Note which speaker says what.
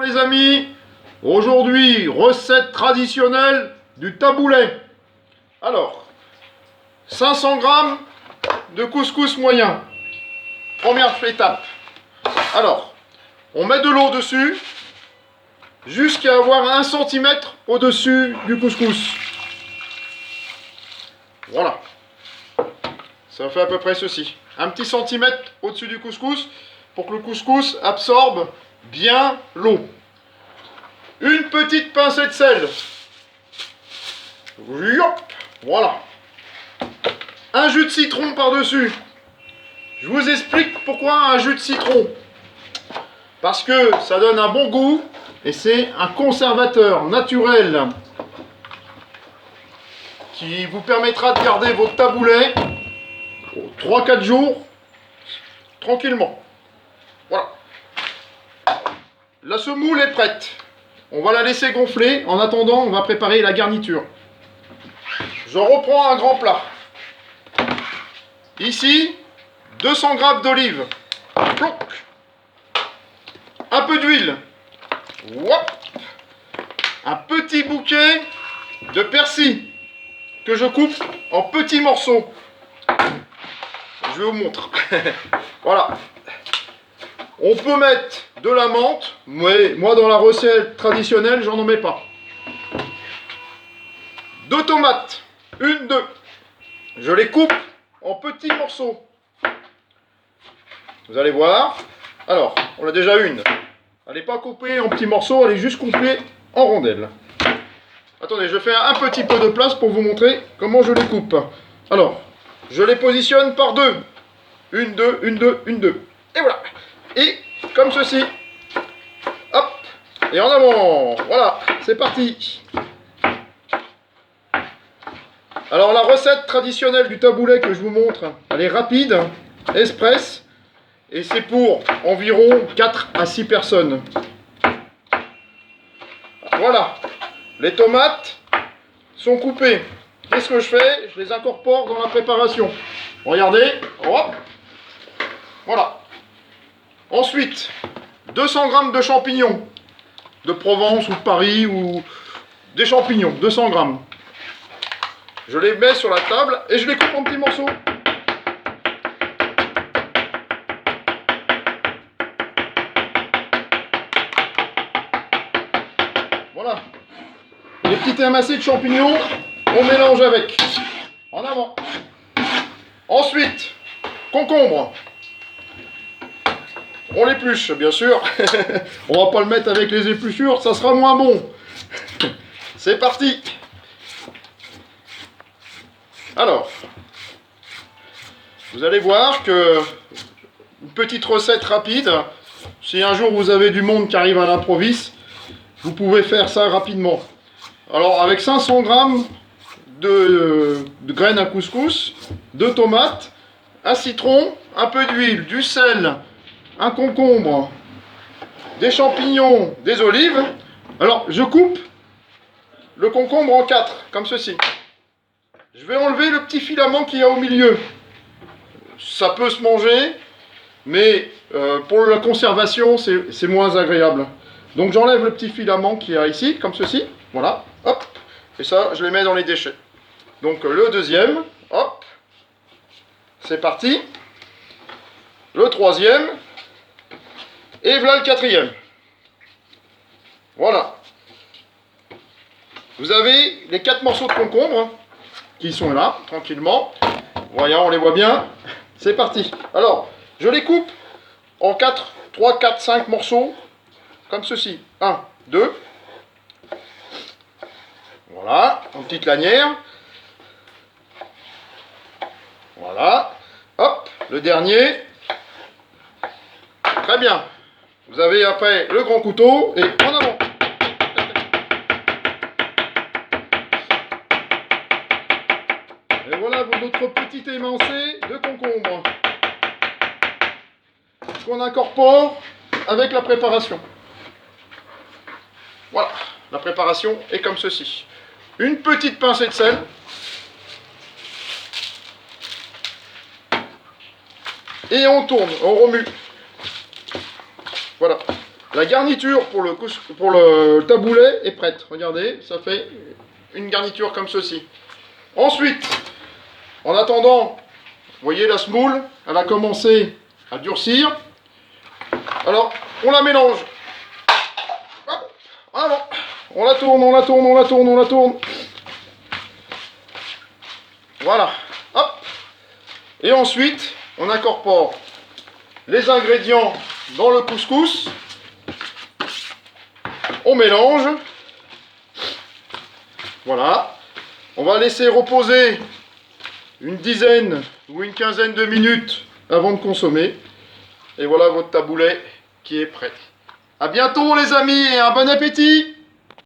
Speaker 1: les amis, aujourd'hui recette traditionnelle du taboulet. Alors, 500 g de couscous moyen. Première étape. Alors, on met de l'eau dessus jusqu'à avoir 1 cm au-dessus du couscous. Voilà. Ça fait à peu près ceci. Un petit centimètre au-dessus du couscous pour que le couscous absorbe bien l'eau. Une petite pincée de sel. Voilà. Un jus de citron par-dessus. Je vous explique pourquoi un jus de citron. Parce que ça donne un bon goût et c'est un conservateur naturel qui vous permettra de garder vos taboulets 3-4 jours tranquillement. Voilà. La semoule est prête. On va la laisser gonfler. En attendant, on va préparer la garniture. Je reprends un grand plat. Ici, 200 g d'olive. Un peu d'huile. Un petit bouquet de persil que je coupe en petits morceaux. Je vous montre. Voilà. On peut mettre de la menthe, mais moi dans la recette traditionnelle, j'en mets pas. 2 tomates, 2. Je les coupe en petits morceaux. Vous allez voir. Alors, on a déjà une. Elle n'est pas coupée en petits morceaux, elle est juste coupée en rondelles. Attendez, je fais un petit peu de place pour vous montrer comment je les coupe. Alors, je les positionne par 2. 1, 2, 1, 2, 1, 2. Et voilà. Et comme ceci. Hop. Et en avant. Voilà. C'est parti. Alors la recette traditionnelle du taboulet que je vous montre, elle est rapide, express. Et c'est pour environ 4 à 6 personnes. Voilà. Les tomates sont coupées. Qu'est-ce que je fais? Je les incorpore dans la préparation. Regardez. Hop. Voilà. Ensuite, 200 g de champignons. De Provence ou de Paris ou des champignons. 200 g. Je les mets sur la table et je les coupe en petits morceaux. Voilà. Les petits émincés de champignons, on mélange avec. En avant. Ensuite, concombre. On l'épluche, bien sûr. On va pas le mettre avec les épluchures, ça sera moins bon. C'est parti. Alors, vous allez voir que une petite recette rapide. Si un jour vous avez du monde qui arrive à l'improviste, vous pouvez faire ça rapidement. Alors, avec 500 g de graines à couscous, 2 tomates, un citron, un peu d'huile, du sel, un concombre, des champignons, des olives. Alors, je coupe le concombre en 4, comme ceci. Je vais enlever le petit filament qu'il y a au milieu. Ça peut se manger, mais pour la conservation, c'est moins agréable. Donc j'enlève le petit filament qu'il y a ici, comme ceci. Voilà, hop. Et ça, je les mets dans les déchets. Donc le deuxième, hop. C'est parti. Le troisième. Et voilà le quatrième. Voilà. Vous avez les 4 morceaux de concombre qui sont là, tranquillement. Voyons, on les voit bien. C'est parti. Alors, je les coupe en 4, 3, 4, 5 morceaux, comme ceci. 1, 2. Voilà, en petite lanière. Voilà. Hop, le dernier. Très bien. Vous avez après le grand couteau et en avant. Et voilà notre petit émincé de concombre qu'on incorpore avec la préparation. Voilà, la préparation est comme ceci. Une petite pincée de sel. Et on tourne, on remue. Voilà. La garniture pour le taboulet est prête. Regardez, ça fait une garniture comme ceci. Ensuite, en attendant, vous voyez la semoule, elle a commencé à durcir. Alors, on la mélange. Hop, en avant. On la tourne, on la tourne, on la tourne, on la tourne. Voilà. Hop. Et ensuite, on incorpore les ingrédients dans le couscous. On mélange. Voilà. On va laisser reposer une dizaine ou une quinzaine de minutes avant de consommer. Et voilà votre taboulet qui est prêt. À bientôt les amis et un bon appétit!